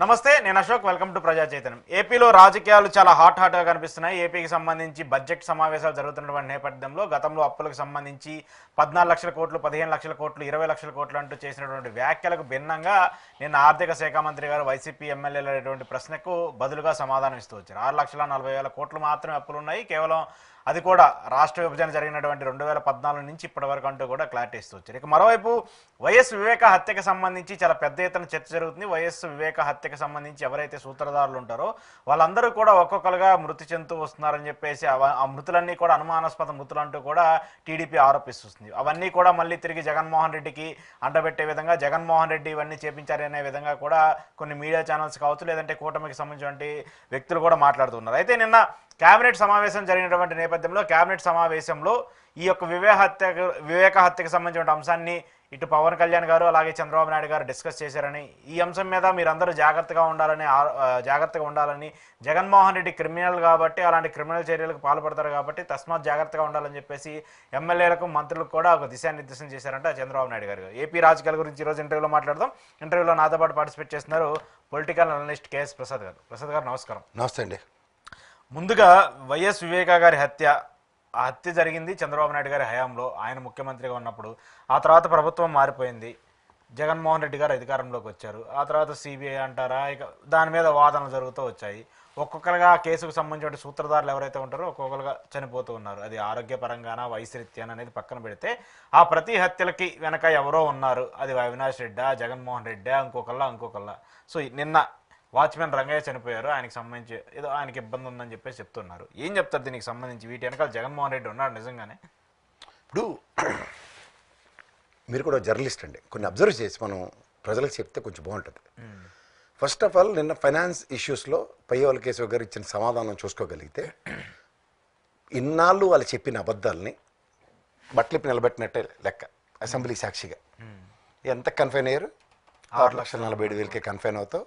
నమస్తే, నేను Ashok. Welcome to ప్రజా చైతన్యం. ఏపీలో రాజకీయాలు చాలా హాట్గా కనిపిస్తున్నాయి. ఏపీకి సంబంధించి బడ్జెట్ సమావేశాలు జరుగుతున్నటువంటి నేపథ్యంలో గతంలో అప్పులకు సంబంధించి 14 లక్షల కోట్లు, 15 లక్షల కోట్లు, 20 లక్షల కోట్లు అంటూ చేసినటువంటి వ్యాఖ్యలకు భిన్నంగా నిన్న ఆర్థిక శాఖ మంత్రి గారు వైసీపీ ఎమ్మెల్యేలటువంటి ప్రశ్నకు బదులుగా సమాధానం ఇస్తూ వచ్చారు. 6,40,000 కోట్లు మాత్రమే అప్పులున్నాయి, కేవలం అది కూడా రాష్ట్ర విభజన జరిగినటువంటి 2014 నుంచి ఇప్పటి వరకు అంటూ కూడా క్లారిటీ ఇస్తూ వచ్చారు. ఇక మరోవైపు వైఎస్ వివేక హత్యకు సంబంధించి చాలా పెద్ద ఎత్తున చర్చ జరుగుతుంది. వైఎస్ వివేక హత్యకు సంబంధించి ఎవరైతే సూత్రధారులు ఉంటారో వాళ్ళందరూ కూడా ఒక్కొక్కరుగా మృతి చెందుతూ వస్తున్నారని చెప్పేసి ఆ మృతులన్నీ కూడా అనుమానాస్పద మృతులు అంటూ కూడా టీడీపీ ఆరోపిస్తుంది. అవన్నీ కూడా మళ్ళీ తిరిగి జగన్మోహన్ రెడ్డికి అంటబెట్టే విధంగా జగన్మోహన్ రెడ్డి ఇవన్నీ చేపించారనే విధంగా కూడా కొన్ని మీడియా ఛానల్స్ కావచ్చు, లేదంటే కూటమికి సంబంధించినటువంటి వ్యక్తులు కూడా మాట్లాడుతున్నారు. అయితే నిన్న కేబినెట్ సమావేశం జరిగినటువంటి నేపథ్యంలో కేబినెట్ సమావేశంలో ఈ యొక్క వివేక హత్యకు సంబంధించిన అంశాన్ని ఇటు పవన్ కళ్యాణ్ గారు అలాగే చంద్రబాబు నాయుడు గారు డిస్కస్ చేశారని, ఈ అంశం మీద మీరందరూ జాగ్రత్తగా ఉండాలని జగన్మోహన్ రెడ్డి క్రిమినల్ కాబట్టి అలాంటి క్రిమినల్ చర్యలకు పాల్పడతారు కాబట్టి తస్మాత్ జాగ్రత్తగా ఉండాలని చెప్పేసి ఎమ్మెల్యేలకు మంత్రులకు కూడా ఒక దిశానిర్దేశం చేశారంట చంద్రబాబు నాయుడు గారు. ఏపీ రాజకీయాల గురించి ఈరోజు ఇంటర్వ్యూలో మాట్లాడదాం. ఇంటర్వ్యూలో నాతో పాటు పార్టిసిపేట్ చేస్తున్నారు పొలిటికల్ అనలిస్ట్ కేఎస్ ప్రసాద్ గారు. ప్రసాద్ గారు నమస్కారం. నమస్తే అండి. ముందుగా వైఎస్ వివేక గారి హత్య జరిగింది చంద్రబాబు నాయుడు గారి హయాంలో, ఆయన ముఖ్యమంత్రిగా ఉన్నప్పుడు. ఆ తర్వాత ప్రభుత్వం మారిపోయింది, జగన్మోహన్ రెడ్డి గారు అధికారంలోకి వచ్చారు. ఆ తర్వాత సిబిఐ అంటారా, ఇక దాని మీద వాదనలు జరుగుతూ వచ్చాయి. ఒక్కొక్కరుగా కేసుకు సంబంధించిన సూత్రధారులు ఎవరైతే ఉంటారో ఒక్కొక్కరుగా చనిపోతూ ఉన్నారు. అది ఆరోగ్యపరంగానా వయసురీత్యాన అనేది పక్కన పెడితే ఆ ప్రతి హత్యలకి వెనక ఎవరో ఉన్నారు. అది అవినాష్ రెడ్డా, జగన్మోహన్ రెడ్డా, ఇంకొకళ్ళ. సో నిన్న వాచ్మెన్ రంగయ్య చనిపోయారు, ఆయనకి సంబంధించి ఏదో ఆయనకి ఇబ్బంది ఉందని చెప్పేసి చెప్తున్నారు. ఏం చెప్తారు దీనికి సంబంధించి? వీటి వెనకాల జగన్మోహన్ రెడ్డి ఉన్నాడు నిజంగానే? ఇప్పుడు మీరు కూడా జర్నలిస్ట్ అండి, కొన్ని అబ్జర్వ్ చేసి మనం ప్రజలకు చెప్తే కొంచెం బాగుంటుంది. ఫస్ట్ ఆఫ్ ఆల్ నిన్న ఫైనాన్స్ ఇష్యూస్లో పయ్యవల కేశవ్ గారు ఇచ్చిన సమాధానం చూసుకోగలిగితే ఇన్నాళ్ళు వాళ్ళు చెప్పిన అబద్ధాలని బట్టలిప్పి నిలబెట్టినట్టే లెక్క. అసెంబ్లీ సాక్షిగా ఎంత కన్ఫైన్ అయ్యారు? 6,47,000కే కన్ఫైన్ అవుతావు.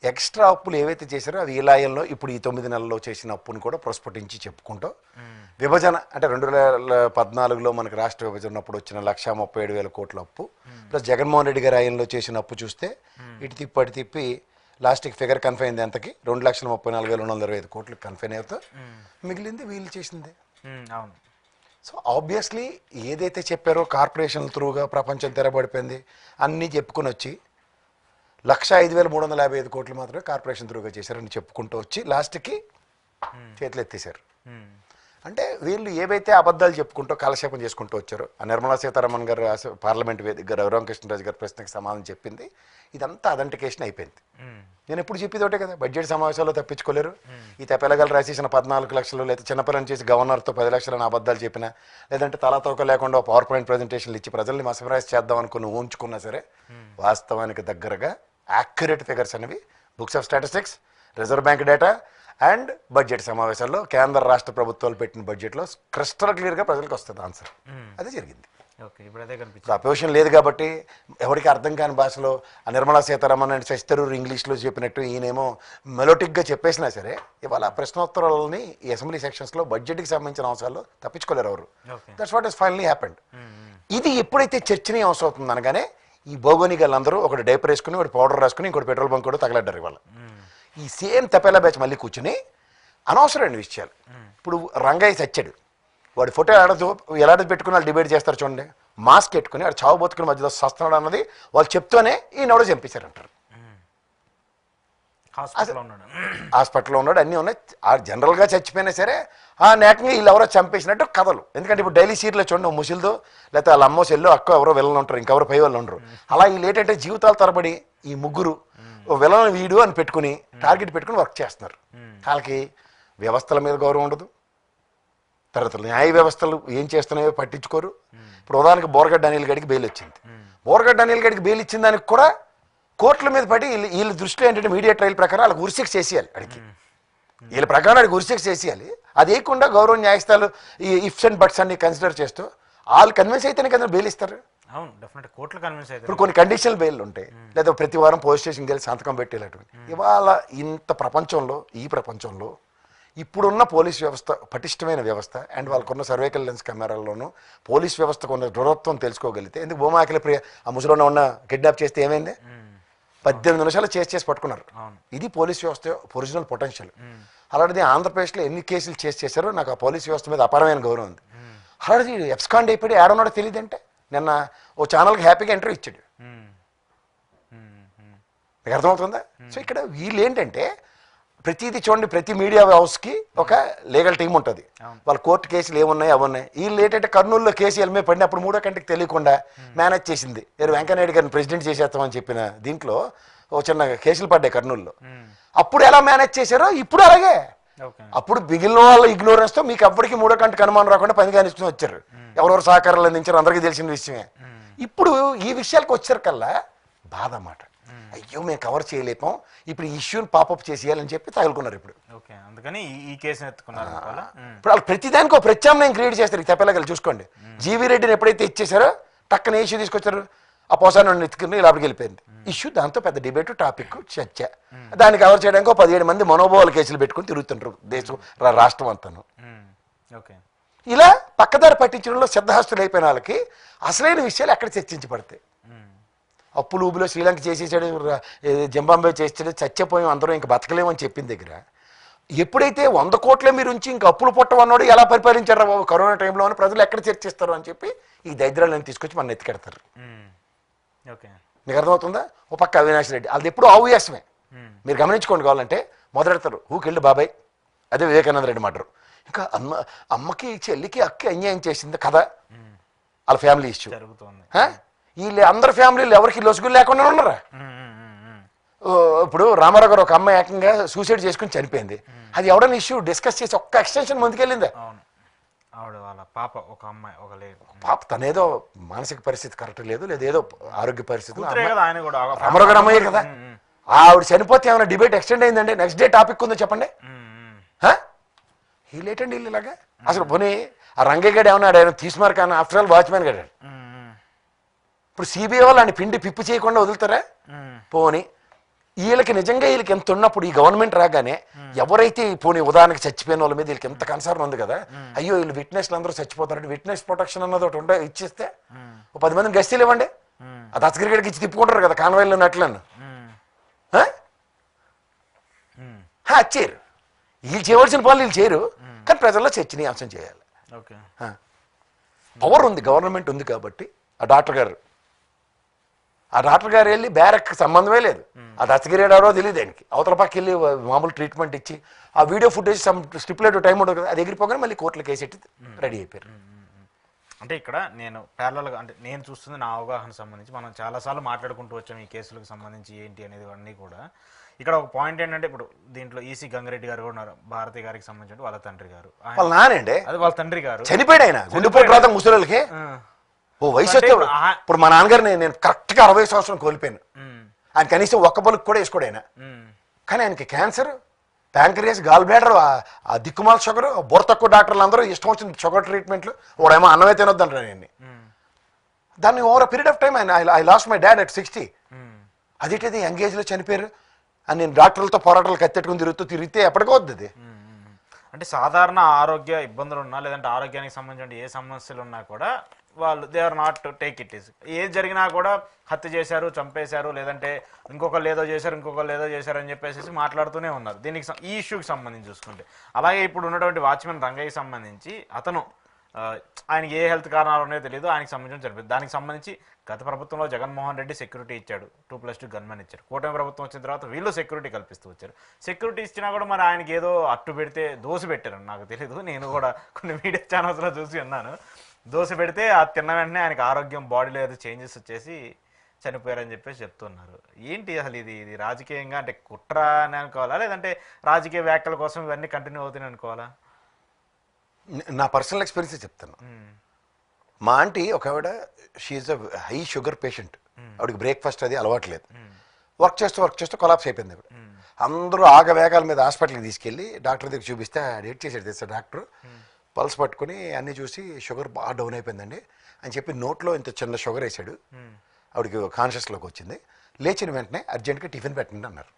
ఎక్స్ట్రా అప్పులు ఏవైతే చేశారో అది ఈలాయంలో ఇప్పుడు ఈ 9 నెలల్లో చేసిన అప్పును కూడా ప్రస్ఫుటించి చెప్పుకుంటూ విభజన అంటే 2014లో మనకి రాష్ట్ర విభజన ఉన్నప్పుడు వచ్చిన 1,37,000 కోట్ల అప్పు ప్లస్ జగన్మోహన్ రెడ్డి గారి ఆయంలో చేసిన అప్పు చూస్తే ఇటు తిప్పి లాస్ట్కి ఫిగర్ కన్ఫైన్ అయింది ఎంతకి? 2,34,225 కోట్లు కన్ఫైన్ అవుతా మిగిలింది వీళ్ళు చేసిందే. అవును. సో ఆబ్వియస్లీ ఏదైతే చెప్పారో కార్పొరేషన్ల త్రూగా ప్రపంచం తెరబడిపోయింది అన్నీ చెప్పుకుని వచ్చి 1,05,355 కోట్లు మాత్రమే కార్పొరేషన్ త్రూగా చేశారని చెప్పుకుంటూ వచ్చి లాస్ట్కి చేతులు ఎత్తేసారు. అంటే వీళ్ళు ఏవైతే అబద్ధాలు చెప్పుకుంటూ కాలక్షేపం చేసుకుంటూ వచ్చారో, ఆ నిర్మలా సీతారామన్ గారు పార్లమెంట్ వేదిక రఘురామకృష్ణరాజు గారి ప్రశ్నకి సమాధానం చెప్పింది ఇదంతా అథెంటికేషన్ అయిపోయింది. నేను ఎప్పుడు చెప్పేది ఒకటే కదా, బడ్జెట్ సమావేశాల్లో తప్పించుకోలేరు. ఈ తెప్పలగలు రాసేసిన 14 లక్షలు లేదా చిన్నపరం చేసి గవర్నర్తో 10 లక్షలని అబద్ధాలు చెప్పినా, లేదంటే తలాతోక లేకుండా పవర్ పాయింట్ ప్రజెంటేషన్లు ఇచ్చి ప్రజల్ని మసమరైజ్ చేద్దాం అనుకుని ఊంచుకున్నా సరే వాస్తవానికి దగ్గరగా యాక్యురేట్ ఫిగర్స్ అనేవి books of statistics, reserve bank data and budget సమావేశాల్లో కేంద్ర రాష్ట్ర ప్రభుత్వాలు పెట్టిన బడ్జెట్లో క్రిస్టల్ క్లియర్గా ప్రజలకు వస్తుంది ఆన్సర్. అదే జరిగింది. అపోజిషన్ లేదు కాబట్టి ఎవరికి అర్థం కాని భాషలో ఆ నిర్మలా సీతారామన్ అండ్ శశి థరూర్ ఇంగ్లీష్లో చెప్పినట్టు ఈయనేమో మెలోటిక్గా చెప్పేసినా సరే ఇవాళ ప్రశ్నోత్తరాలని ఈ అసెంబ్లీ సెక్షన్స్లో బడ్జెట్కి సంబంధించిన అంశాల్లో తప్పించుకోలేరు ఎవరు. That's what is finally happened. ఇది ఎప్పుడైతే చర్చనీయం అవసరం అవుతుంది అనగానే ఈ భౌగోళికలందరూ ఒకటి డైపర్ వేసుకుని ఒకటి పౌడర్ రాసుకుని ఇంకోటి పెట్రోల్ బంక్ కూడా తగలడ్డారు. ఇవాళ ఈ సేమ్ తపేలా బ్యాచ్ మళ్ళీ కూర్చుని అనవసరమైన విషయాలు. ఇప్పుడు రంగయ్య చచ్చాడు, వాడి ఫోటో ఎలాంటి పెట్టుకుని వాళ్ళు డిబేట్ చేస్తారు చూడండి. మాస్క్ పెట్టుకుని వాడు చావు బతుకుని మధ్యలో సస్తున్నాడు అన్నది వాళ్ళు చెప్తూనే ఈయనెవడో చంపేశారంటారు. హాస్పిటల్లో ఉన్నాడు, అన్నీ ఉన్నాయి. జనరల్గా చచ్చిపోయినా సరే ఆ నేకంగా వీళ్ళు ఎవరో చంపేసినట్టు కథలు. ఎందుకంటే ఇప్పుడు డైలీ సీట్లో చూడండి, ముసిల్దో లేకపోతే వాళ్ళ అమ్మో సెల్లో అక్క ఎవరో విలన్ ఉంటారు, ఇంకెవరో పై వాళ్ళు ఉండరు. అలా వీళ్ళు ఏంటంటే జీవితాల తరబడి ఈ ముగ్గురు విలన్ వీడు అని పెట్టుకుని టార్గెట్ పెట్టుకుని వర్క్ చేస్తున్నారు. వాళ్ళకి వ్యవస్థల మీద గౌరవం ఉండదు, తర్వాత న్యాయ వ్యవస్థలు ఏం చేస్తున్నాయో పట్టించుకోరు. ఇప్పుడు ఉదాహరణకి బోరగడ్డ అనిల్ గడికి బెయిల్ వచ్చింది. బోరగడ్డ అనిల్ గడికి బెయిల్ ఇచ్చిన దానికి కూడా కోర్టుల మీద పడి వీళ్ళ దృష్టిలో ఏంటంటే మీడియా ట్రయల్ ప్రకారం వాళ్ళకి ఉరిశిక్ష చేసేయాలి. అడిగి వీళ్ళ ప్రకారం అడిగి ఉరిశిక్ష చేసేయాలి. అది వేయకుండా గౌరవ న్యాయస్థానాలు ఈ ఇఫ్స్ అండ్ బట్స్ అన్ని కన్సిడర్ చేస్తూ వాళ్ళు కన్విన్స్ అయితేనే కదా బెయిల్ ఇస్తారు. ఇప్పుడు కొన్ని కండిషనల్ బెయిల్ ఉంటాయి, లేదా ప్రతి వారం పోలీస్ స్టేషన్కి వెళ్ళి సంతకం పెట్టేలాంటివి. ఇవాళ ఇంత ప్రపంచంలో ఈ ప్రపంచంలో ఇప్పుడున్న పోలీస్ వ్యవస్థ పటిష్టమైన వ్యవస్థ అండ్ వాళ్ళకున్న సర్వేకలెన్స్ కెమెరాల్లోనూ పోలీస్ వ్యవస్థకు ఉన్న దృఢత్వం తెలుసుకోగలిగితే, ఎందుకు భూమాకిల ప్రియ ఆ ముసలిలో ఉన్న కిడ్నాప్ చేస్తే ఏమైంది? 18 నిమిషాలు చేసి పట్టుకున్నారు. అవును. ఇది పోలీస్ వ్యవస్థ ఒరిజినల్ పొటెన్షియల్. అలాంటిది ఆంధ్రప్రదేశ్లో ఎన్ని కేసులు చేశారో నాకు ఆ పోలీస్ వ్యవస్థ మీద అపారమైన గౌరవం ఉంది. అలాంటిది ఎబ్స్కాండ్ అయిపోయి ఏడన్నాడో తెలియదంటే నిన్న ఓ ఛానల్కి హ్యాపీగా ఇంటర్వ్యూ ఇచ్చాడు. మీకు అర్థమవుతుందా? సో ఇక్కడ వీళ్ళు ఏంటంటే ప్రతిదీ చూడండి, ప్రతి మీడియా హౌస్కి ఒక లీగల్ టీం ఉంటుంది. వాళ్ళ కోర్టు కేసులు ఏమున్నాయి అవున్నాయి. వీళ్ళు ఏంటంటే కర్నూలులో కేసు ఎల్మే పడినప్పుడు 3వ గంటకి తెలియకుండా మేనేజ్ చేసింది. వెంకయ్యనాయుడు గారిని ప్రెసిడెంట్ చేసేస్తామని చెప్పిన దీంట్లో ఓ చిన్న కేసులు పడ్డాయి కర్నూలులో. అప్పుడు ఎలా మేనేజ్ చేశారో ఇప్పుడు అలాగే. అప్పుడు మిగిలిన వాళ్ళ ఇగ్నోరెన్స్తో మీకు ఎప్పటికీ 3వ గంటకు అనుమానం రాకుండా పని కానిసుకుని వచ్చారు. ఎవరెవరు సహకారాలు అందించారు అందరికీ తెలిసిన విషయమే. ఇప్పుడు ఈ విషయాలకు వచ్చారు బాధ అన్నమాట. అయ్యో మేము కవర్ చేయలేపాం, ఇప్పుడు ఈ ఇష్యూని పాపప్ చేసేయాలని చెప్పి తగులుకున్నారు. ఇప్పుడు అందుకని ఈ కేసుని ఎత్తుకున్నారు. ఇప్పుడు వాళ్ళు ప్రతిదానికి ఒక ప్రత్యామ్నాయం క్రియేట్ చేస్తారు. తెప్పలాగలు చూసుకోండి, జీవీ రెడ్డిని ఎప్పుడైతే ఇచ్చేసారో టక్కన ఇష్యూ తీసుకొచ్చారు, ఆ పోసాన్ని ఎత్తుకుని లోపలికి వెళ్ళిపోయింది ఇష్యూ. దాంతో పెద్ద డిబేట్ టాపిక్ చర్చ. దాన్ని కవర్ చేయడానికి 17 మంది మనోభావాల కేసులు పెట్టుకుని తిరుగుతుంటారు దేశం రాష్ట్రం అంతాను. ఇలా పక్కదారి పట్టించడంలో సిద్ధహస్తులు అయిపోయిన వాళ్ళకి అసలైన విషయాలు ఎక్కడ చర్చించబడతాయి. అప్పులు ఊబిలో శ్రీలంక చేసేసాడు, జింబాంబే చేసాడు, చచ్చిపోయాం అందరూ ఇంక బతకలేమని చెప్పిన దగ్గర ఎప్పుడైతే 100 కోట్లే మీరు ఉంచి ఇంకా అప్పులు పుట్టవన్నాడు ఎలా పరిపాలించారు బాబు కరోనా టైంలో అని ప్రజలు ఎక్కడ చర్చిస్తారు అని చెప్పి ఈ దరిద్రాలను తీసుకొచ్చి మన ఎత్తికెడతారు. మీకు అర్థమవుతుందా? ఓ పక్క అవినాష్ రెడ్డి అది ఎప్పుడు ఆవ్యాసమే. మీరు గమనించుకోండి, కావాలంటే మొదలెడతారు హూకెళ్ళి బాబాయ్, అదే వివేకానంద రెడ్డి మాటరు. ఇంకా అమ్మకి చెల్లికి అక్కి అన్యాయం చేసింది కదా వాళ్ళ ఫ్యామిలీ ఇష్యూ. వీళ్ళు అందరి ఫ్యామిలీలు ఎవరికి లొసుగులు లేకుండా ఉన్నారా? ఇప్పుడు రామారావు గారు ఒక అమ్మాయి ఏకంగా సూసైడ్ చేసుకుని చనిపోయింది. అది ఎవడైనా ఇష్యూ డిస్కస్ చేసి ఒక్క ఎక్స్టెన్షన్ ముందుకెళ్ళిందా? పాప తనేదో మానసిక పరిస్థితి కరెక్ట్ లేదు, లేదా ఏదో ఆరోగ్య పరిస్థితులు. రామారావు గారు అమ్మాయి కదా, ఆవిడ చనిపోతే ఏమైనా డిబేట్ ఎక్స్టెండ్ అయిందండి? నెక్స్ట్ డే టాపిక్ ఉందో చెప్పండి. వీళ్ళేటండి వీళ్ళు ఇలాగా అసలు. పోనీ ఆ రంగయ్య గడు ఏమన్నా ఆయన తీసుమారు కానీ ఆఫ్టర్ ఆల్ వాచ్మెన్ గడు. ఇప్పుడు సిబిఐ వాళ్ళు ఆయన పిండి పిప్పు చేయకుండా వదులుతారా? పోనీ వీళ్ళకి నిజంగా వీళ్ళకి ఎంత ఉన్నప్పుడు ఈ గవర్నమెంట్ రాగానే ఎవరైతే పోనీ ఉదాహరణకి చచ్చిపోయిన వాళ్ళ మీద వీళ్ళకి ఎంత కన్సర్న్ ఉంది కదా, అయ్యో వీళ్ళు విట్నెస్లు అందరూ చచ్చిపోతారంటే విట్నెస్ ప్రొటెక్షన్ అన్నది ఒకటి ఉంటే ఇచ్చేస్తే ఓ 10 మందిని గస్తీలు ఇవ్వండి, ఆ దత్తగిరిగడికి ఇచ్చి తిప్పుకుంటారు కదా కాన్వాయిల్లో నట్లను. చేయరు, వీళ్ళు చేయవలసిన పనులు వీళ్ళు చేయరు, కానీ ప్రజల్లో చర్చనీయాంశం చేయాలి. పవర్ ఉంది, గవర్నమెంట్ ఉంది కాబట్టి ఆ డాక్టర్ గారు వెళ్ళి బ్యారక్ సంబంధమే లేదు, ఆ దత్తగిరి ఎవరో తెలియదు ఆయనకి, అవతల పక్క వెళ్ళి మామూలు ట్రీట్మెంట్ ఇచ్చి ఆ వీడియో ఫుటేజ్ స్టిపులేట్ టైం ఉంటుంది కదా, అది ఎగిరిపోగానే మళ్ళీ కోర్టులో కేసు ఎట్టి రెడీ అయిపోయారు. అంటే ఇక్కడ నేను ప్యారలల్గా అంటే నేను చూస్తుంది నా అవగాహన సంబంధించి మనం చాలాసార్లు మాట్లాడుకుంటూ వచ్చాం ఈ కేసులకు సంబంధించి ఏంటి అనేది అన్నీ కూడా. ఇక్కడ ఒక పాయింట్ ఏంటంటే ఇప్పుడు దీంట్లో ఈసీ గంగారెడ్డి గారు కూడా ఉన్నారు, భారతి గారికి సంబంధించి వాళ్ళ తండ్రి గారు, వాళ్ళ నానండి, అది వాళ్ళ తండ్రి గారు చనిపోయాడు. ఆయన గుండెపోటు రాత ముసలికి ఓ వయసు వస్తే ఇప్పుడు మా నాన్నగారిని నేను కరెక్ట్గా 60 సంవత్సరం కోల్పోయాను. ఆయన కనీసం ఒక్క బలుకు కూడా వేసుకోడు ఆయన, కానీ ఆయనకి క్యాన్సర్, ప్యాంక్రియాస్, గాల్ బ్లాడర్, ఆ దిక్కుమాల షుగర్, బొర తక్కువ డాక్టర్లు అందరూ ఇష్టం వచ్చింది షుగర్ ట్రీట్మెంట్లు. వాడేమో అన్నమే తినొద్దంటారు ఆయన్ని. దాన్ని over period of time I lost my dad at 60. అదేంటిది యంగ్ ఏజ్లో చనిపోయారు అని నేను డాక్టర్లతో పోరాటాలు కత్తెట్టుకుని తిరిగితే ఎప్పటికో వద్దు అది. అంటే సాధారణ ఆరోగ్య ఇబ్బందులు ఉన్నా లేదంటే ఆరోగ్యానికి సంబంధించిన ఏ సమస్యలు ఉన్నా కూడా వాళ్ళు they are not take it easy. ఏది జరిగినా కూడా హత్య చేశారు, చంపేశారు, లేదంటే ఇంకొకళ్ళు ఏదో చేశారు అని చెప్పేసి మాట్లాడుతూనే ఉన్నారు. దీనికి ఈ ఇష్యూకి సంబంధించి చూసుకుంటే అలాగే ఇప్పుడు ఉన్నటువంటి వాచ్మెన్ రంగయ్యకి సంబంధించి అతను ఆయనకి ఏ హెల్త్ కారణాలు ఉన్నాయో తెలియదు, ఆయనకి సంబంధించిన చనిపోయింది. దానికి సంబంధించి గత ప్రభుత్వంలో జగన్మోహన్ రెడ్డి సెక్యూరిటీ ఇచ్చాడు, 2+2 గన్మెన్ ఇచ్చారు. కూటమి ప్రభుత్వం వచ్చిన తర్వాత వీళ్ళు సెక్యూరిటీ కల్పిస్తూ వచ్చారు. సెక్యూరిటీ ఇచ్చినా కూడా మరి ఆయనకి ఏదో అట్టు పెడితే దోశ పెట్టారు, నాకు తెలియదు, నేను కూడా కొన్ని మీడియా ఛానల్స్లో చూసి ఉన్నాను. దోశ పెడితే ఆ తిన్న వెంటనే ఆయనకి ఆరోగ్యం బాడీలో ఏదో చేంజెస్ వచ్చేసి చనిపోయారని చెప్పేసి చెప్తున్నారు. ఏంటి అసలు ఇది రాజకీయంగా అంటే కుట్ర అని అనుకోవాలా, లేదంటే రాజకీయ వ్యాఖ్యల కోసం ఇవన్నీ కంటిన్యూ అవుతున్నాయి అనుకోవాలా? నా పర్సనల్ ఎక్స్పీరియన్స్ చెప్తాను. మా ఆంటీ ఒక ఆవిడ, she's a high sugar patient, ఆవిడకి బ్రేక్ఫాస్ట్ అది అలవాట్లేదు. వర్క్ చేస్తూ కొలాప్స్ అయిపోయింది ఆవిడ. అందరూ ఆగవేగాల మీద హాస్పిటల్కి తీసుకెళ్ళి డాక్టర్ దగ్గర చూపిస్తే డేట్ చేసాడు తెస్తాడు డాక్టర్. పల్స్ పట్టుకుని అన్నీ చూసి షుగర్ బాగా డౌన్ అయిపోయిందండి అని చెప్పి నోట్లో ఇంత చిన్న షుగర్ వేసాడు. ఆవిడకి కాన్షియస్లోకి వచ్చింది. లేచిన వెంటనే అర్జెంట్గా టిఫిన్ పెట్టండి అన్నారు.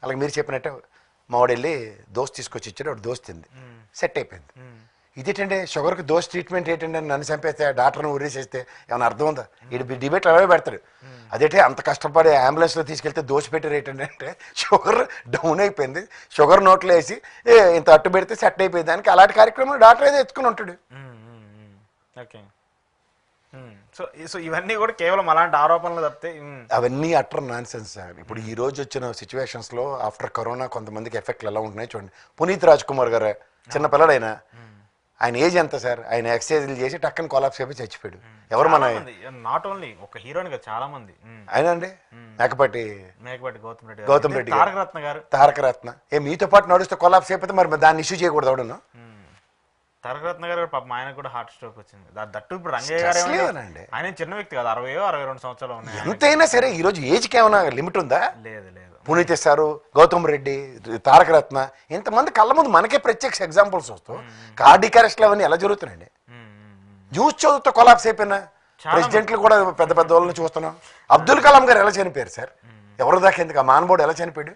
అలాగే మీరు చెప్పినట్టే మావాడు వెళ్ళి దోశ తీసుకొచ్చి ఇచ్చాడు, ఆవిడ దోశ తింది, సెట్ అయిపోయింది. ఇదేంటంటే షుగర్కి దోష ట్రీట్మెంట్ ఏంటంటే నన్ను చంపేస్తే డాక్టర్ని ఉరేసేస్తే ఏమైనా అర్థం ఉందా? ఇది డిబేట్ అలాగే పెడతాడు. అదేంటే అంత కష్టపడి అంబులెన్స్లో తీసుకెళ్తే దోష పెట్టారు ఏంటంటే షుగర్ డౌన్ అయిపోయింది, షుగర్ నోట్లో వేసి ఇంత అట్టు పెడితే సెట్ అయిపోయింది. దానికి అలాంటి కార్యక్రమం డాక్టర్ అయితే ఎత్తుకుని ఉంటాడు. ఓకే. సో ఇవన్నీ కూడా కేవలం అలాంటి ఆరోపణలు తప్పితే అవన్నీ అట్టర్ నాన్ సెన్స్ సార్. ఇప్పుడు ఈ రోజు వచ్చిన సిచ్యువేషన్స్లో ఆఫ్టర్ కరోనా కొంతమందికి ఎఫెక్ట్లు ఎలా ఉంటున్నాయి చూడండి. పునీత్ రాజ్ కుమార్ గారు చిన్న పిల్లడైనా, ఆయన ఏజ్ ఎంత సార్? ఆయన ఎక్సర్సైజ్లు చేసి టక్కని కొలాప్స్ అయిపోయి చచ్చిపోయాడు. ఎవరు మన నాట్ ఓన్లీ ఒక హీరోని కదా, చాలా మంది. ఆయన అండి మేకపాటి గౌతమ్ రెడ్డి తారక రత్న మీతో పాటు నడుస్తే కొలాప్స్ అయిపోతే మరి దాన్ని ఇష్యూ చేయకూడదు ఎవడను. తారకరత్న గారు పాపం ఆయన కూడా హార్ట్ స్ట్రోక్ వచ్చింది. దట్టు ఇప్పుడు రంగయ్య గారు ఆయన చిన్న వ్యక్తి కదా, 62 సంవత్సరాలు ఉన్నాయి. ఎంతైనా సరే ఈ రోజు ఏజ్కి ఏమైనా లిమిట్ ఉందా? లేదు లేదు. పునీత్ సారు, గౌతమ్ రెడ్డి, తారక రత్న ఇంతమంది కళ్ళ ముందు మనకే ప్రత్యక్ష ఎగ్జాంపుల్స్ వస్తూ కార్డిక్ అరెస్ట్లు అవన్నీ ఎలా జరుగుతున్నాయండి? న్యూస్ చదువుతో కొలాప్స్ అయిపోయినా ప్రెసిడెంట్లు కూడా పెద్ద పెద్ద వాళ్ళని చూస్తున్నాం. అబ్దుల్ కలాం గారు ఎలా చనిపోయారు సార్? ఎవరి దాకా ఎందుకు ఆ మానవుడు ఎలా చనిపోయాడు?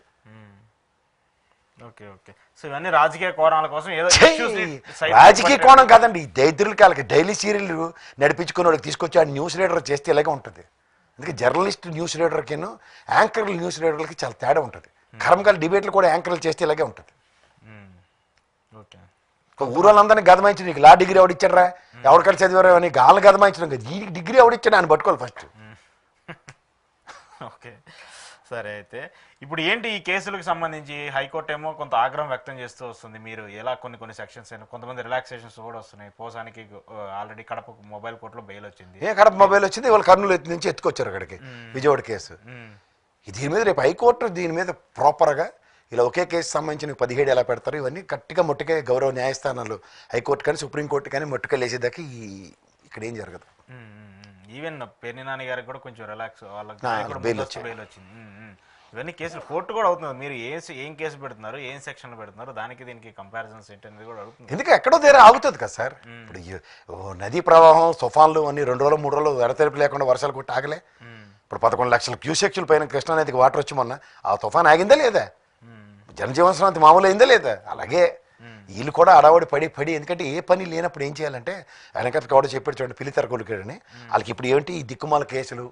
Okay okay. సో ఇవన్నీ రాజకీయ కోణాల కోసం ఏదో రాజకీయ కోణం కాదండి. ఈ దరిద్రులకి వాళ్ళకి డైలీ సీరియల్ నడిపించుకుని వాళ్ళకి తీసుకొచ్చి ఆ న్యూస్ రీడర్ చేస్తే ఇలాగే ఉంటుంది. అందుకే జర్నలిస్ట్ న్యూస్ రీడర్కిను యాంకర్లు న్యూస్ రీడర్లకి చాలా తేడా ఉంటుంది. కర్మకాల డిబేట్లు కూడా యాంకర్లు చేస్తే ఇలాగే ఉంటుంది. ఓకే. ఊరోళ్ళందరినీ గదమాయించి నీకు లా డిగ్రీ ఎవడిచ్చారా, ఎవరికైనా చదివారో అని గాళ్ళు గదమాయించడం కదా. ఈ డిగ్రీ ఎవడిచ్చాడు ఆయన పట్టుకోవాలి ఫస్ట్. ఓకే సరే. అయితే ఇప్పుడు ఏంటి ఈ కేసులకు సంబంధించి హైకోర్టు ఏమో కొంత ఆగ్రహం వ్యక్తం చేస్తూ వస్తుంది. మీరు ఎలా కొన్ని సెక్షన్స్ అయినా కొంతమంది రిలాక్సేషన్స్ కూడా వస్తున్నాయి. పోసానికి ఆల్రెడీ కడప మొబైల్ కోర్టులో బెయిల్ వచ్చింది. కడప మొబైల్ వచ్చింది, వాళ్ళు కర్నూలు నుంచి ఎత్తుకొచ్చారు అక్కడికి విజయవాడ కేసు. దీని మీద రేపు హైకోర్టు దీని మీద ప్రాపర్గా ఇలా ఒకే కేసు సంబంధించి 17 ఎలా పెడతారు ఇవన్నీ గట్టిగా మొట్టకే గౌరవ న్యాయస్థానాలు హైకోర్టు కానీ సుప్రీంకోర్టు కానీ మొట్టకే లేచేదాకా ఇక్కడ ఏం జరగదు. ఈవెన్ పేర్ని నాని గారికి కూడా కొంచెం రిలాక్స్, వాళ్ళకి బెయిల్ వచ్చింది. ఇవన్నీ కేసులు కోర్టు కూడా అవుతుంది. మీరు ఏం కేసు పెడుతున్నారు, ఏం సెక్షన్లు పెడుతున్నారు, దానికి దీనికి కంపారిజన్స్ ఏంటి అనేది కూడా అడుగుతుంది. ఎందుకు ఎక్కడో దగ్గర ఆగుతుంది కదా సార్. ఇప్పుడు నదీ ప్రవాహం తుఫాన్లు అన్ని 2 రోజులు 3 రోజులు ఎడతెరిపి లేకుండా వర్షాలు కొట్టి ఆగలే. ఇప్పుడు 11 లక్షల క్యూసెక్స్ల పైన కృష్ణానదికి వాటర్ వచ్చి మొన్న ఆ తుఫాన్ ఆగిందా లేదా? జనజీవన స్రవంతి మామూలు అయిందా లేదా? అలాగే వీళ్ళు కూడా అడవాడి పడి ఎందుకంటే ఏ పని లేనప్పుడు ఏం చేయాలంటే వెనకటి కూడా చెప్పాడు చూడండి పిలితర కొడుకుడని. వాళ్ళకి ఇప్పుడు ఏమిటి ఈ దిక్కుమాల కేసులు,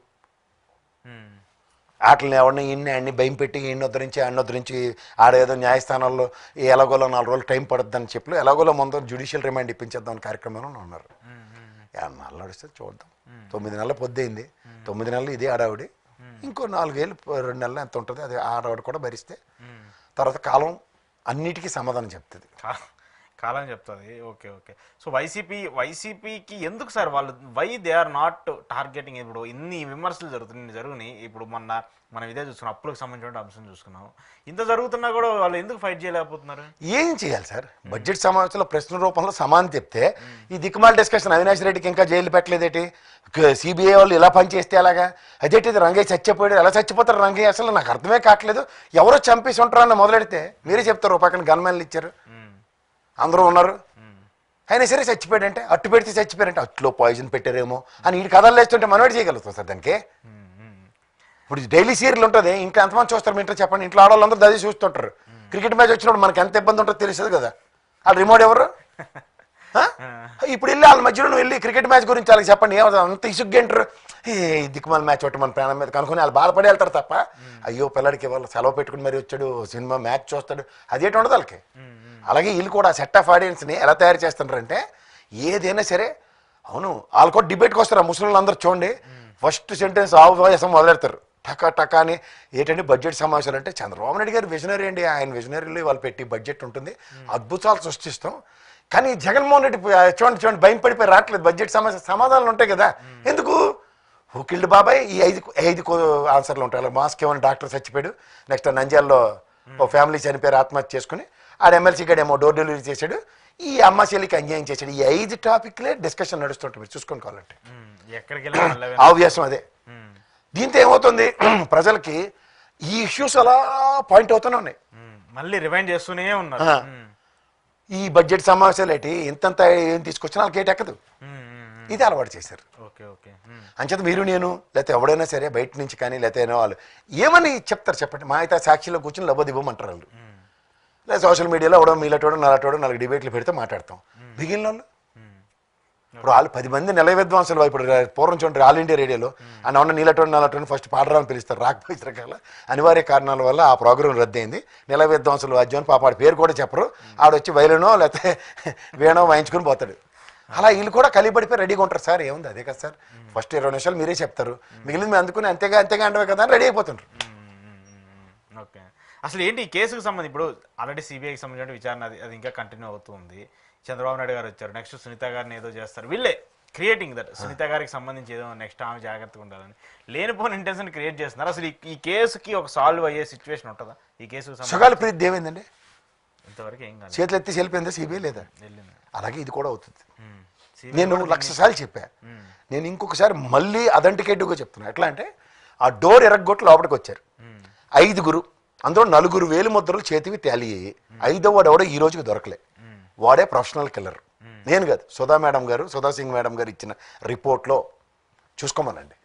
వాటిని ఎవరిని అన్ని భయం పెట్టి ఉద్ధరించి ఉద్ధరించి ఆడేదో న్యాయస్థానాల్లో ఎలాగోలో 4 రోజులు టైం పడుతుందని చెప్పి ఎలాగోలో ముందు జ్యుడిషియల్ రిమాండ్ ఇప్పించేద్దాం కార్యక్రమంలో ఉన్నారు. నాళ్ళు నడిస్తే చూద్దాం. 9 నెలల పొద్దయింది, 9 నెలలు ఇదే ఆడావిడి, ఇంకో 4 ఏళ్ళు 2 నెలలు ఎంత ఉంటుంది అది ఆడావిడ కూడా భరిస్తే తర్వాత కాలం అన్నిటికీ సమాధానం చెప్తుంది. కాలం చెప్తుంది. Okay okay. సో వైసీపీకి ఎందుకు సార్ వాళ్ళు దే ఆర్ నాట్ టార్గెటింగ్? ఇప్పుడు ఇన్ని విమర్శలు జరుగుతున్నాయి. ఇప్పుడు మనం ఇదే చూసుకున్నాం, అప్పులకు సంబంధించిన అంశం చూసుకున్నాం. ఇంత జరుగుతున్నా కూడా వాళ్ళు ఎందుకు ఫైట్ చేయలేకపోతున్నారు? ఏం చేయాలి సార్? బడ్జెట్ సమావేశంలో ప్రశ్న రూపంలో సమానం చెప్తే ఈ దిక్కుమాల డిస్కషన్ అవినాష్ రెడ్డికి ఇంకా జైలు పెట్టలేదేటి, సిబిఐ వాళ్ళు ఇలా పనిచేస్తే అలాగా, అదేంటి రంగయ్య చచ్చిపోయాడు, ఎలా చచ్చిపోతారు రంగయ్య అసలు నాకు అర్థమే కావట్లేదు. ఎవరో చంపేసి ఉంటారని మొదలెడితే మీరే చెప్తారు పక్కన గన్మెన్లు ఇచ్చారు అందరూ ఉన్నారు, అయినా సరే చచ్చిపోయాడంటే అట్టు పెడితే చచ్చిపోయారంటే అట్లో పాయిజన్ పెట్టారేమో అని ఈ కథలు వేస్తుంటే మనవాడు చేయగలుగుతాం సార్ దానికి. ఇప్పుడు డైలీ సీరియల్ ఉంటుంది, ఇంట్లో ఎంతమంది చూస్తారు మీ ఇంట్లో చెప్పండి? ఇంట్లో ఆడవాళ్ళందరూ దది చూస్తుంటారు. క్రికెట్ మ్యాచ్ వచ్చినప్పుడు మనకి ఎంత ఇబ్బంది ఉంటుందో తెలుస్తుంది కదా. వాళ్ళు రిమోట్ ఎవరు? ఇప్పుడు వెళ్ళి వాళ్ళ మధ్యలో నువ్వు వెళ్ళి క్రికెట్ మ్యాచ్ గురించి వాళ్ళకి చెప్పండి, ఏమవుతుంది అంత ఇసుగ్గింటారు. దిక్కుమాల మ్యాచ్ ఒకటి మన ప్రాణం మీద కనుక్కొని వాళ్ళు బాధపడి వెళ్తారు తప్ప అయ్యో పిల్లడికి వాళ్ళు సెలవు పెట్టుకుని మరి వచ్చాడు సినిమా మ్యాచ్ చూస్తాడు అదేంటి ఉండదు వాళ్ళకి. అలాగే వీళ్ళు కూడా సెట్ ఆఫ్ ఆడియన్స్ని ఎలా తయారు చేస్తున్నారంటే ఏదైనా సరే అవును వాళ్ళు కూడా డిబేట్కి వస్తారు. ఆ ముస్లింలు అందరూ చూడండి ఫస్ట్ సెంటెన్స్ ఆవేశం మొదలెడతారు టకా టకా అని. ఏంటంటే బడ్జెట్ సమావేశాలు అంటే చంద్రబాబు నాయుడు గారు విజనరీ అండి, ఆయన విజనరీలో వాళ్ళు పెట్టి బడ్జెట్ ఉంటుంది, అద్భుతాలు సృష్టిస్తాం. కానీ జగన్మోహన్ రెడ్డి చూడండి భయం పడిపోయి రావట్లేదు. బడ్జెట్ సమాధానాలు ఉంటాయి కదా, ఎందుకు హుకిల్డ్ బాబాయ్ ఈ 5 ఆన్సర్లు ఉంటాయి. అలా మాస్క్ ఏమైనా డాక్టర్ చచ్చిపోయాడు, నెక్స్ట్ నంద్యాలలో ఓ ఫ్యామిలీ చనిపోయారు ఆత్మహత్య చేసుకుని, ఆడ ఎమ్మెల్సీ గడు ఏమో డోర్ డెలివరీ చేశాడు, ఈ అమ్మ చెల్లికి అన్యాయం చేశాడు. ఈ 5 టాపిక్లే డిస్కషన్ నడుస్తుంటాయి మీరు చూసుకొని కావాలంటే. ఆవ్యాసం అదే. దీంతో ఏమవుతుంది ప్రజలకి ఈ ఇష్యూస్ అలా పాయింట్ అవుతూనే ఉన్నాయి, మళ్ళీ రిమైండ్ చేస్తూనే ఉన్నారు. ఈ బడ్జెట్ సమావేశాలు ఏంటి ఇంతంత ఏం తీసుకొచ్చినా వాళ్ళకి ఏటి ఎక్కదు, ఇది అలవాటు చేశారు. అంచేత మీరు నేను లేకపోతే ఎవడైనా సరే బయట నుంచి కానీ లేకపోతే వాళ్ళు ఏమని చెప్తారు చెప్పండి, మా అయితే సాక్షిలో కూర్చొని లబోదివ్వమంటారు వాళ్ళు. లేదా సోషల్ మీడియాలో ఎవడో మీలటోడో నలటోడో 4 డిబేట్లు పెడితే మాట్లాడతాం. మిగిలిన వాళ్ళు ఇప్పుడు వాళ్ళు 10 మంది నిలయ విద్వాంసులు ఇప్పుడు పూర్వం చూడండి ఆల్ ఇండియా రేడియోలో అని ఉన్న నీలటోని ఫస్ట్ పాడరాని పిలుస్తారు. రాకపోయి రకాల అనివార్య కారణాల వల్ల ఆ ప్రోగ్రాం రద్దయింది. నిలయ విద్వాంసులు వాద్యం అని పాప పేరు కూడా చెప్పరు. ఆవిడొచ్చి వైలనో లేకపోతే వేణో వాయించుకుని పోతాడు. అలా వీళ్ళు కూడా కలిపడిపోయి రెడీగా ఉంటారు. సార్ ఏముంది అదే కదా సార్, ఫస్ట్ 20 నిమిషాలు మీరే చెప్తారు, మిగిలింది మేము అందుకుని అంతేగా అంటవే కదా అని రెడీ అయిపోతుంటారు. ఓకే, అసలు ఏంటి ఈ కేసుకు సంబంధించి ఇప్పుడు ఆల్రెడీ సిబిఐకి సంబంధించిన విచారణ అది ఇంకా కంటిన్యూ అవుతుంది. చంద్రబాబు నాయుడు గారు వచ్చారు, నెక్స్ట్ సునీత గారిని ఏదో చేస్తారు. వీళ్ళే క్రియేటింగ్ దట్ సునీత గారికి సంబంధించి ఏదో నెక్స్ట్ ఆమె జాగ్రత్తగా ఉండాలని లేనిపోని ఇంటెన్షన్ క్రియేట్ చేస్తున్నారు. అసలు ఈ కేసుకి ఒక సాల్వ్ అయ్యే సిచ్యువేషన్ ఉంటుందా ఈ కేసుకు? సుగాల ప్రీతి ఏమైందండి? ఇంతవరకు ఏం కాదు, చేతులు ఎత్తి వెళ్ళిపోయిందా సిబిఐ లేదా? వెళ్ళింది. అలాగే ఇది కూడా అవుతుంది. నేను 1,00,000 సార్లు చెప్పా. నేను ఇంకొకసారి మళ్ళీ అథెంటికేటివ్గా చెప్తున్నా. ఎట్లా అంటే ఆ డోర్ ఎరగొట్టి లోపలికి వచ్చారు 5గురు, అందులో 4 వేలు ముద్రలు చేతివి టాలీ అయ్యి 5వ వాడు ఎవడో ఈ రోజుకి దొరకలే. వాడే ప్రొఫెషనల్ కిల్లర్, నేను కాదు. సుధా సింగ్ మేడం గారు ఇచ్చిన రిపోర్ట్లో చూసుకోమనండి.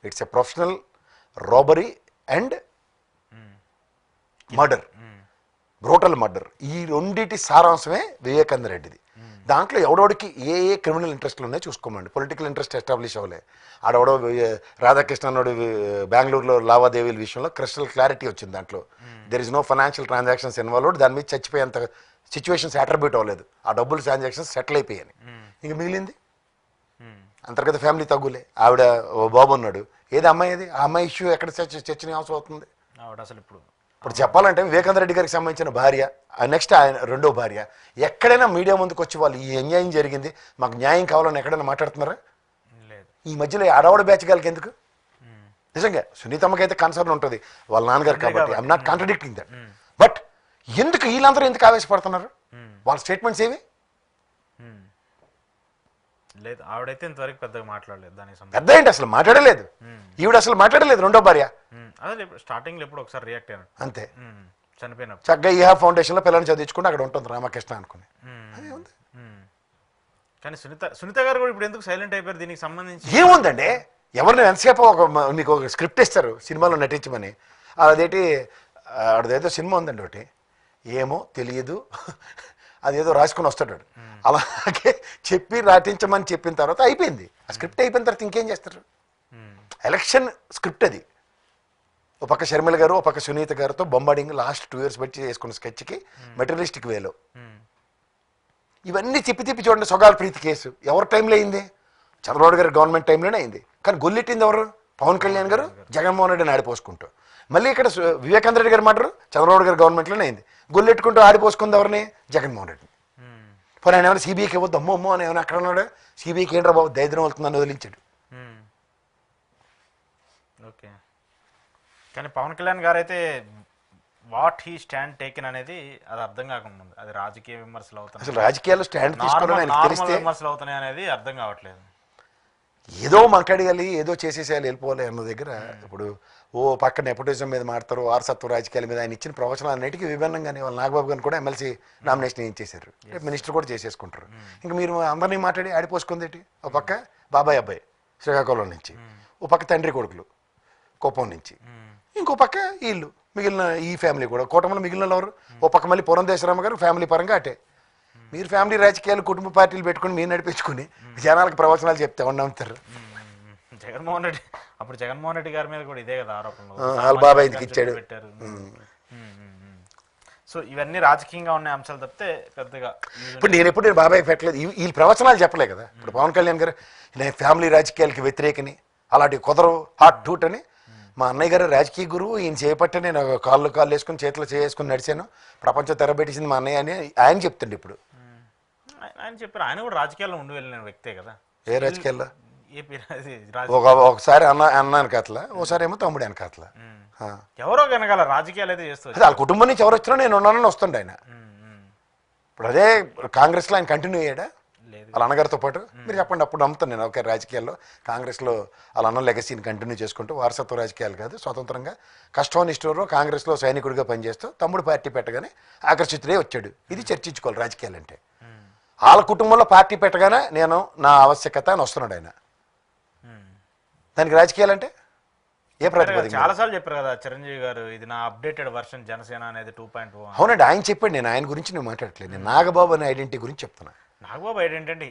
It's a professional robbery and murder, brutal murder. ఈ రెండింటి సారాంశమే వివేకానంద రెడ్డిది. దాంట్లో ఎవడోడికి ఏ క్రిమినల్ ఇంట్రెస్ట్లు ఉన్నాయో చూసుకోమండి. పొలిటికల్ ఇంట్రెస్ట్ ఎస్టాబ్లిష్ అవ్వలే. ఆడెవడో రాధాకృష్ణ అన్నోడు బెంగళూరులో లావాదేవీల విషయంలో క్రిస్టల్ క్లారిటీ వచ్చింది. దాంట్లో there is no financial transactions involved. దాని మీద చచ్చిపోయేంత సిచ్యువేషన్స్ అట్రిబ్యూట్ అవ్వలేదు. ఆ డబ్బులు ట్రాన్సాక్షన్స్ సెటిల్ అయిపోయాయి. ఇంక మిగిలింది అంతర్గత ఫ్యామిలీ తగ్గులే. ఆవిడ బాబు ఉన్నాడు, ఏది అమ్మాయి, అది ఆ అమ్మాయి ఇష్యూ ఎక్కడ చర్చనీయాంశం అవుతుంది? ఆవిడ అసలు ఇప్పుడు చెప్పాలంటే వివేకానంద రెడ్డి గారికి సంబంధించిన భార్య, నెక్స్ట్ ఆయన రెండో భార్య, ఎక్కడైనా మీడియా ముందుకు వచ్చి వాళ్ళు ఈ అన్యాయం జరిగింది మాకు న్యాయం కావాలని ఎక్కడైనా మాట్లాడుతున్నారా? ఈ మధ్యలో ఆడవాడు బ్యాచ్ గారికి ఎందుకు? నిజంగా సునీతమ్మకి అయితే కన్సర్న్ ఉంటుంది వాళ్ళ నాన్నగారు కాబట్టి. I'm not contradicting that. But ఎందుకు వీళ్ళందరూ ఎందుకు ఆవేశపడుతున్నారు? వాళ్ళ స్టేట్మెంట్స్ ఏవి? లేదు, ఆవిడైతే ఇంతవరకు పెద్దగా మాట్లాడలేదు దానికి సంబంధించి. పెద్ద ఏంటి అసలు మాట్లాడలేదు. ఈవిడ అసలు మాట్లాడలేదు. రెండో భార్య అదే స్టార్టింగ్ లో ఎప్పుడు ఒకసారి రియాక్ట్ అయ్యాను అంతే. చనిపోయినప్పుడు చక్కగా ఈహా ఫౌండేషన్లో పిల్లల్ని చదివించుకుంటే అక్కడ ఉంటుంది రామకృష్ణ అనుకుని. కానీ సునీత గారు కూడా ఇప్పుడు ఎందుకు సైలెంట్ అయిపోయారు దీనికి సంబంధించి? ఏముందండి, ఎవరిని ఎంతసేపు మీకు ఒక స్క్రిప్ట్ ఇస్తారు సినిమాలో నటించమని. అదేంటి అదేదో సినిమా ఉందండి ఒకటి, ఏమో తెలియదు, అదేదో రాసుకుని వస్తాడు. అలాగే చెప్పి నటించమని చెప్పిన తర్వాత అయిపోయింది. ఆ స్క్రిప్ట్ అయిపోయిన తర్వాత ఇంకేం చేస్తారు? ఎలక్షన్ స్క్రిప్ట్ అది. ఒక పక్క షర్మిల గారు, ఒక పక్క సునీత గారితో బొంబాడింగ్ లాస్ట్ 2 years బట్టి చేసుకున్న స్కెచ్కి మెటీరియలిస్టిక్ వేలో ఇవన్నీ తిప్పి చూడండి. సొగాల ప్రీతి కేసు ఎవరి టైంలో అయింది? చంద్రబాబు గారి గవర్నమెంట్ టైంలోనే అయింది. కానీ గొల్లెట్టింది ఎవరు? పవన్ కళ్యాణ్ గారు జగన్మోహన్ రెడ్డిని ఆడిపోసుకుంటూ. మళ్ళీ ఇక్కడ వివేకానంద రెడ్డి గారు మాటరు చంద్రబాబు గారి గవర్నమెంట్లోనే అయింది. గొల్లెట్టుకుంటూ ఆడిపోసుకుంది ఎవరిని? జగన్మోహన్ రెడ్డిని. పోనీ ఆయన ఏమైనా సిబిఐకి ఇవ్వద్దు అమ్మో అని ఏమైనా అక్కడ ఉన్నాడు? సిబిఐకి ఏంట్రా బాబు దరిద్రం అవుతుందని వదిలించాడు. ఓకే, కానీ పవన్ కళ్యాణ్ గారు అయితే వాట్ హీ స్టాండ్ టేకెన్ అనేది అది అర్థం కాకుండా ఉంది. అది రాజకీయ విమర్శలు అవుతున్నాయి, అసలు రాజకీయాల్లో స్టాండ్ తీసుకోవడం తెలిస్తే విమర్శలు అవుతున్నాయి అనేది అర్థం కావట్లేదు. ఏదో మాట్లాడగాలి, ఏదో చేసేసేయాలి, వెళ్ళిపోవాలి అన్న దగ్గర ఇప్పుడు ఓ పక్క నెపోటిజం మీద మాడతారు, వారసత్వ రాజకీయాల మీద. ఆయన ఇచ్చిన ప్రవచనాలు అన్నిటికీ విభిన్నంగానే వాళ్ళ నాగబాబు గారిని కూడా ఎమ్మెల్సీ నామినేషన్ ఏం చేశారు, మినిస్టర్ కూడా చేసేసుకుంటారు. ఇంకా మీరు అందరినీ మాట్లాడి ఆడిపోసుకుందేటి? ఒక పక్క బాబాయ్ అబ్బాయి శ్రీకాకుళం నుంచి, ఓ పక్క తండ్రి కొడుకులు కుప్పం నుంచి, ఇంకో పక్క వీళ్ళు మిగిలిన ఈ ఫ్యామిలీ కూడా కూటమిలో మిగిలిన ఎవరు? ఓ పక్క మళ్ళీ పురంధేశ్వరమ్మ గారు ఫ్యామిలీ పరంగా అటే. మీరు ఫ్యామిలీ రాజకీయాలు కుటుంబ పార్టీలు పెట్టుకుని మీరు నడిపించుకుని జనాలకు ప్రవచనాలు చెప్తే ఎవరు నమ్ముతారు? జగన్మోహన్ రెడ్డి అప్పుడు జగన్మోహన్ రెడ్డి గారి మీద కూడా ఇదే కదా ఆరోపణలు, వాళ్ళ బాబాయ్ ఎందుకు ఇచ్చాడు పెట్టారు. సో ఇవన్నీ రాజకీయంగా ఉన్న అంశాలు తప్పితే పెద్దగా ఇప్పుడు నేను ఎప్పుడు నేను బాబాయ్ పెట్టలేదు. వీళ్ళు ప్రవచనాలు చెప్పలే కదా. ఇప్పుడు పవన్ కళ్యాణ్ గారు నేను ఫ్యామిలీ రాజకీయాలకి వ్యతిరేకని, అలాంటి కుదరవు, హాట్ టూట్ అని. మా అన్నయ్య గారు రాజకీయ గురువు, ఈయన చేపట్టి నేను కాళ్ళు వేసుకుని చేతిలో చేసుకుని నడిచాను, ప్రపంచం తెరబెట్టింది మా అన్నయ్య అని ఆయన చెప్తుండే. ఇప్పుడు ఆయన చెప్పారు, ఆయన కూడా రాజకీయాల్లో ఉండి వెళ్ళిన వ్యక్తే కదా. ఏ రాజకీయాల్లో? ఏపీ ఒకసారి అన్నాను కథల, ఒకసారి ఏమో తమ్ముడు అని కథల. ఎవరో కనుక రాజకీయాలు అయితే చేస్తారు. వాళ్ళ కుటుంబం నుంచి ఎవరు వచ్చినా నేను ఉన్నానని వస్తుండే ఆయన. ఇప్పుడు అదే కాంగ్రెస్లో ఆయన కంటిన్యూ అయ్యాడా వాళ్ళ అన్నగారితో పాటు? మీరు చెప్పండి. అప్పుడు నమ్ముతాను నేను. ఒక రాజకీయాల్లో కాంగ్రెస్లో వాళ్ళ అన్న లెగసీని కంటిన్యూ చేసుకుంటూ, వారసత్వ రాజకీయాలు కాదు, స్వతంత్రంగా కష్టనిష్ఠూరు కాంగ్రెస్లో సైనికుడిగా పనిచేస్తూ తమ్ముడు పార్టీ పెట్టగానే ఆకర్షితుడే వచ్చాడు. ఇది చర్చించుకోవాలి రాజకీయాలు అంటే. వాళ్ళ కుటుంబంలో పార్టీ పెట్టగానే నేను నా ఆవశ్యకత అని వస్తున్నాడు ఆయన. దానికి రాజకీయాలంటే ఏ ప్రాతిపదిక? చాలా సార్లు చెప్పారు కదా చిరంజీవి గారు, ఇది నా అప్డేటెడ్ వర్షన్ జనసేన అనేది 2.0. అవునండి, ఆయన చెప్పాడు. నేను ఆయన గురించి నేను మాట్లాడట్లేదు, నేను నాగబాబు అనే ఐడెంటిటీ గురించి చెప్తున్నా. నాగబాబు ఏంటంటే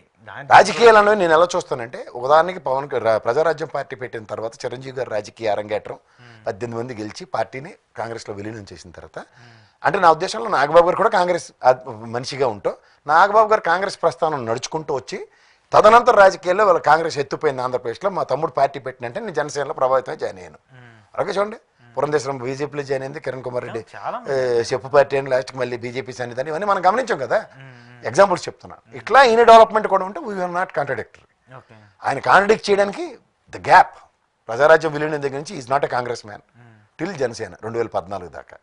రాజకీయాలను నేను ఎలా చూస్తానంటే, ఉదాహరణకి ప్రజారాజ్యం పార్టీ పెట్టిన తర్వాత చిరంజీవి గారు రాజకీయ అరంగేట్రం 18 మంది గెలిచి పార్టీని కాంగ్రెస్లో విలీనం చేసిన తర్వాత, అంటే నా ఉద్దేశంలో నాగబాబు గారు కూడా కాంగ్రెస్ మనిషిగా ఉంటూ, నాగబాబు గారు కాంగ్రెస్ ప్రస్థానం నడుచుకుంటూ వచ్చి తదనంతర రాజకీయాల్లో వాళ్ళ కాంగ్రెస్ ఎత్తుపోయింది ఆంధ్రప్రదేశ్లో. మా తమ్ముడు పార్టీ పెట్టినంటే నేను జనసేనలో ప్రభావితమై జాయిన్ అయ్యాను. అలాగే చూడండి, పురంధేశ్వరం బీజేపీలో జాయిన్ అయింది, కిరణ్ కుమార్ రెడ్డి చెప్పు పార్టీ అని లాస్ట్కి మళ్ళీ బీజేపీ సన్నిధానం, ఇవన్నీ మనం గమనించాం కదా. ఎగ్జాంపుల్స్ చెప్తున్నాను. ఇట్లా ఈయన డెవలప్మెంట్ కూడా ఉంటే వీఆర్ నాట్ కాంట్రడిక్టరీ. ఆయన కాంట్రడిక్ట్ చేయడానికి ద గ్యాప్ ప్రజారాజ్యం విలీనం దగ్గర నుంచి is not a Congress man till Janasena 2014 దాకా.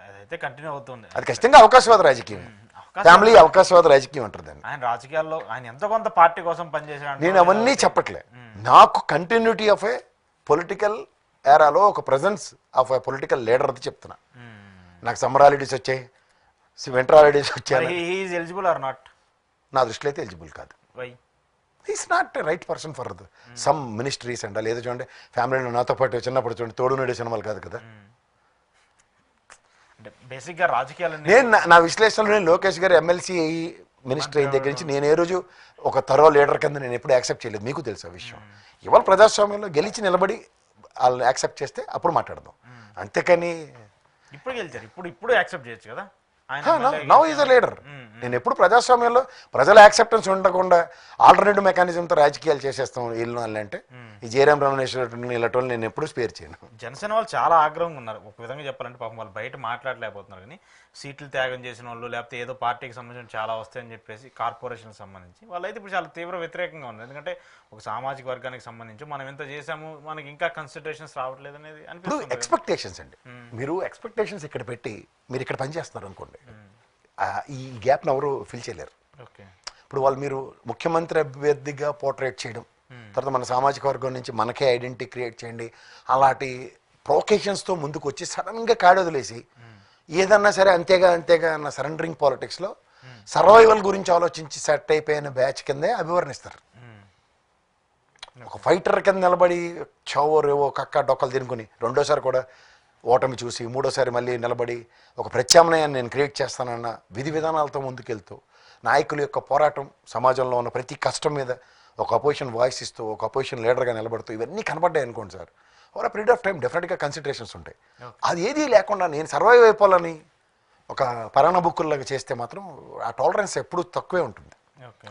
అదైతే కంటిన్యూ అవుతుంది. అది ఖచ్చితంగా అవకాశవాద రాజకీయం, ఫ్యామిలీ అవకాశవాద రాజకీయం అంటారు దాన్ని. ఆయన రాజకీయాల్లో ఆయన ఎంతో కొంత పార్టీ కోసం పనిచేసాడు. నేను అవన్నీ చెప్పట్లే, నాకు కంటిన్యూటీ ఆఫ్ ఏ పొలిటికల్ ఏరాలో ఒక presence of A political leader అది చెప్తున్నా. నాకు సమ్మర్ హాలిడేస్ వచ్చాయి, వింటర్ హాలిడేస్ వచ్చాయి, ఎలిజిబుల్ ఆర్ నాట్? నా దృష్టిలో అయితే ఎలిజిబుల్ కాదు. Is not right person for some ministries అంట. లేదా చూడండి, ఫ్యామిలీలో నాతో పాటు చిన్నప్పుడు చూడండి తోడు నడే సినిమాలు కాదు కదా. బేసిక్గా రాజకీయాలు నేను నా విశ్లేషణలో నేను లోకేష్ గారు ఎమ్మెల్సీ మినిస్టర్ అయిన దగ్గర నుంచి నేను ఏ రోజు ఒక తరో లీడర్ కింద నేను ఎప్పుడు యాక్సెప్ట్ చేయలేదు. మీకు తెలుసు ఆ విషయం. ఇవాళ ప్రజాస్వామ్యంలో గెలిచి నిలబడి వాళ్ళని యాక్సెప్ట్ చేస్తే అప్పుడు మాట్లాడదాం, అంతేకాని ఇప్పుడు గెలిచారు ఇప్పుడు యాక్సెప్ట్ చేయొచ్చు కదా. Now is a leader. నేను ఎప్పుడు ప్రజాస్వామ్యంలో ప్రజల యాక్సెప్టెన్స్ ఉండకుండా ఆల్టర్నేటివ్ మెకానిజంతో రాజకీయాలు చేసేస్తాం వీళ్ళు అంటే, ఈ జయరాం రమణేశ్వర ఇలాంటి వాళ్ళు నేను ఎప్పుడు స్పేర్ చేయను. జనసేన వాళ్ళు చాలా ఆగ్రహంగా ఉన్నారు. ఒక విధంగా చెప్పాలంటే పాపం వాళ్ళు బయట మాట్లాడలేకపోతున్నారు. కానీ సీట్లు త్యాగం చేసిన వాళ్ళు, లేకపోతే ఏదో పార్టీకి సంబంధించిన చాలా వస్తాయని చెప్పేసి కార్పొరేషన్కి సంబంధించి వాళ్ళైతే ఇప్పుడు చాలా తీవ్ర వ్యతిరేకంగా ఉన్నారు. ఎందుకంటే ఒక సామాజిక వర్గానికి సంబంధించి మనం ఎంత చేసాము, మనకి ఇంకా కన్సిడరేషన్స్ రావట్లేదు అనేది ఇప్పుడు ఎక్స్పెక్టేషన్స్ అండి. మీరు ఎక్స్పెక్టేషన్స్ ఇక్కడ పెట్టి మీరు ఇక్కడ పనిచేస్తున్నారు అనుకోండి, ఈ గ్యాప్ని ఎవరు ఫిల్ చేయలేరు. ఇప్పుడు వాళ్ళు మీరు ముఖ్యమంత్రి అభ్యర్థిగా పోర్ట్రేట్ చేయడం, తర్వాత మన సామాజిక వర్గం నుంచి మనకే ఐడెంటిటీ క్రియేట్ చేయండి, అలాంటి ప్రొకేషన్స్తో ముందుకు వచ్చి సడన్గా కాడొదిలేసి ఏదన్నా సరే అంతేగా అన్న సరెండరింగ్ పాలిటిక్స్లో సర్వైవల్ గురించి ఆలోచించి సెట్ అయిపోయిన బ్యాచ్ కిందే అభివర్ణిస్తారు. ఒక ఫైటర్ కింద నిలబడి చావోరేవో కక్క డొక్కలు తినుకుని రెండోసారి కూడా ఓటమి చూసి మూడోసారి మళ్ళీ నిలబడి ఒక ప్రత్యామ్నాయాన్ని నేను క్రియేట్ చేస్తానన్న విధి విధానాలతో ముందుకెళ్తూ నాయకుల యొక్క పోరాటం, సమాజంలో ఉన్న ప్రతి కష్టం మీద ఒక అపోజిషన్ వాయిస్ ఇస్తూ ఒక అపోజిషన్ లీడర్గా నిలబడుతూ ఇవన్నీ కనబడ్డాయి అనుకోండి sir, over period of time డెఫినెట్గా కన్సిడరేషన్స్ ఉంటాయి. అది ఏదీ లేకుండా నేను సర్వైవ్ అయిపోవాలని ఒక పరాణ బుక్కుల్లాగా చేస్తే మాత్రం ఆ టాలరెన్స్ ఎప్పుడూ తక్కువే ఉంటుంది.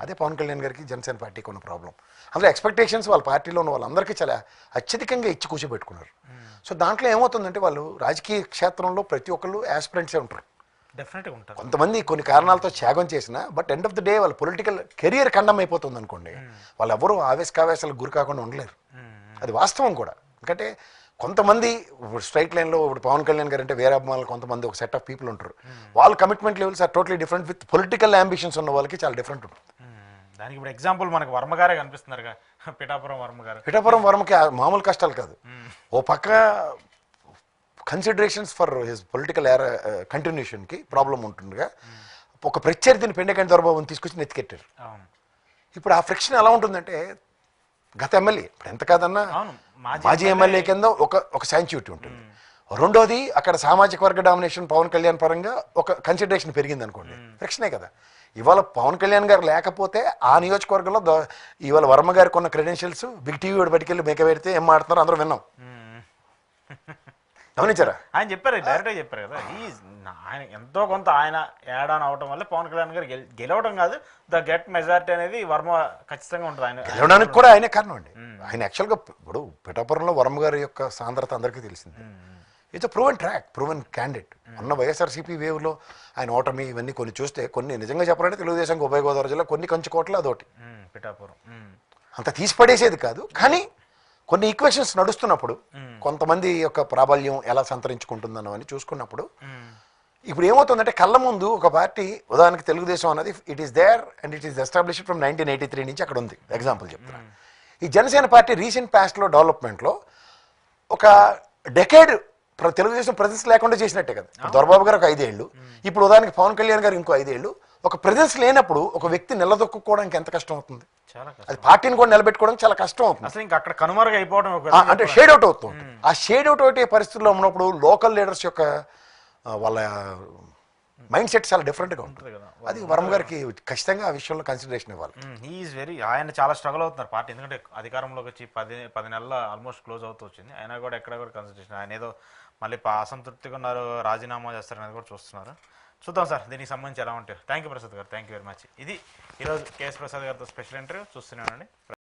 అదే పవన్ కళ్యాణ్ గారికి జనసేన పార్టీకి ఉన్న ప్రాబ్లం. అందులో ఎక్స్పెక్టేషన్స్ వాళ్ళ పార్టీలో ఉన్న వాళ్ళందరికీ చాలా అత్యధికంగా ఇచ్చి కూర్చోబెట్టుకున్నారు. సో దాంట్లో ఏమవుతుందంటే వాళ్ళు రాజకీయ క్షేత్రంలో ప్రతి ఒక్కళ్ళు యాస్పిరెంట్సే ఉంటారు. డెఫినెట్గా ఉంటారు. కొంతమంది కొన్ని కారణాలతో త్యాగం చేసిన, but end of the day వాళ్ళ పొలిటికల్ కెరియర్ ఖండం అయిపోతుంది అనుకోండి, వాళ్ళు ఎవరు ఆవేశకావేశాలకు గురి కాకుండా ఉండలేరు. అది వాస్తవం కూడా. ఎందుకంటే కొంతమంది స్ట్రైట్ లైన్లో ఇప్పుడు పవన్ కళ్యాణ్ గారు అంటే వేరే అభిమానులు కొంతమంది ఒక సెట్ ఆఫ్ పీపుల్ ఉంటారు, వాళ్ళ commitment levels are totally different with political ambitions ఉన్న వాళ్ళకి చాలా డిఫరెంట్ ఉంటుంది. దానికి ఇప్పుడు ఎగ్జాంపుల్ మనకు వర్మ గారే కనిపిస్తున్నారు, పిఠాపురం వర్మ గారు. పిఠాపురం వర్మకి మామూలు కష్టాలు కాదు. ఓ పక్క కన్సిడరేషన్స్ ఫర్ హిస్ పొలిటికల్ కంటిన్యూషన్కి ప్రాబ్లం ఉంటుండగా ఒక ప్రత్యర్థిని పెండకంటి దొరబాబుని తీసుకొచ్చి నెత్తికెట్టారు. ఇప్పుడు ఆ ఫ్రిక్షన్ ఎలా ఉంటుందంటే, గత ఎమ్మెల్యే ఇప్పుడు ఎంత కాదన్నా మాజీ ఎమ్మెల్యే కింద ఒక శాంచ్యూటీ ఉంటుంది. రెండోది అక్కడ సామాజిక వర్గ డామినేషన్ పవన్ కళ్యాణ్ పరంగా ఒక కన్సిడరేషన్ పెరిగింది అనుకోండి, ఫ్రిక్షనే కదా. ఇవాళ పవన్ కళ్యాణ్ గారు లేకపోతే ఆ నియోజకవర్గంలో ఇవాళ వర్మ గారికి ఉన్న క్రెడెన్షియల్స్ బిగ్ టీవీ బయటికెళ్ళి మేక పెడితే ఏం మాడుతున్నారు అందరూ విన్నాం, గమనించారా? ఆయన చెప్పారు, డైరెక్ట్గా చెప్పారు కదా. ఆయన ఎంతో కొంత ఆయన యాడ్ ఆన్ అవడం వల్ల పవన్ కళ్యాణ్ గారు గెలవడం కాదు, ద గెట్ మెజారిటీ అనేది వర్మ ఖచ్చితంగా ఉంటుంది. ఆయన గెలవడానికి కూడా ఆయనే కారణం అండి. ఆయన యాక్చువల్గా ఇప్పుడు పిఠాపురంలో వర్మ గారి యొక్క సాంద్రత అందరికీ తెలిసింది. It's proven track, proven candidate. ఉన్న వైఎస్ఆర్సీపీ వేవ్లో ఆయన ఓటమి ఇవన్నీ కొన్ని చూస్తే, కొన్ని నిజంగా చెప్పాలంటే తెలుగుదేశం ఉభయ గోదావరి జిల్లా కొన్ని కంచుకోట్లు అదొకటి, పిఠాపురం అంత తీసిపడేసేది కాదు. కానీ కొన్ని ఈక్వేషన్స్ నడుస్తున్నప్పుడు కొంతమంది యొక్క ప్రాబల్యం ఎలా సంతరించుకుంటుందన్నో అని చూసుకున్నప్పుడు ఇప్పుడు ఏమవుతుందంటే కళ్ళ ముందు ఒక పార్టీ, ఉదాహరణకి తెలుగుదేశం అన్నది it is there and it is established from 1983 నుంచి అక్కడ ఉంది. ఎగ్జాంపుల్ చెప్తున్నాను. ఈ జనసేన పార్టీ రీసెంట్ పాస్ట్లో డెవలప్మెంట్లో ఒక డెకేడ్ తెలుగుదేశం ప్రెజెన్స్ లేకుండా చేసినట్టే కదా. దొరబాబు గారు ఒక 5 ఏళ్ళు, ఇప్పుడు ఉదాహరణకి పవన్ కళ్యాణ్ గారు ఇంకో 5 ఏళ్ళు. ఒక ప్రెజెన్స్ లేనప్పుడు ఒక వ్యక్తి నిలదొక్కుకోవడానికి ఎంత కష్టం అవుతుంది? చాలా కష్టం. అది పార్టీని కూడా నిలబెట్టుకోవడం చాలా కష్టం అవుతుంది. అసలు ఇంకా అక్కడ కనుమరుగు అయిపోవడం ఒక ఆ, అంటే షేడ్ అవుట్ అవుతుంది. ఆ షేడ్ అవుట్ అయ్యే పరిస్థితుల్లో ఉన్నప్పుడు లోకల్ లీడర్స్ యొక్క వాళ్ళ మైండ్ సెట్ చాలా డిఫరెంట్గా ఉంటుంది కదా. అది వరం గారికి ఖచ్చితంగా ఆ విషయంలో కన్సిడరేషన్ ఇవ్వాలి. హీఈస్ వెరీ ఆయన చాలా స్ట్రగుల్ అవుతున్నారు పార్టీ, ఎందుకంటే అధికారంలోకి వచ్చి 10 నెలల ఆల్మోస్ట్ క్లోజ్ అవుతూ వచ్చింది. అయినా కూడా ఎక్కడ కూడా కన్సిడరేషన్, ఆయన ఏదో మళ్ళీ అసంతృప్తిగా ఉన్నారు, రాజీనామా చేస్తారనేది కూడా చూస్తున్నారు. చూద్దాం సార్ దీనికి సంబంధించి ఎలా ఉంటాయి. థ్యాంక్ యూ ప్రసాద్ గారు, థ్యాంక్ యూ వెరీ మచ్. ఇది ఈరోజు కేఎస్ ప్రసాద్ గారితో స్పెషల్ ఇంటర్వ్యూ. చూస్తున్నానండి.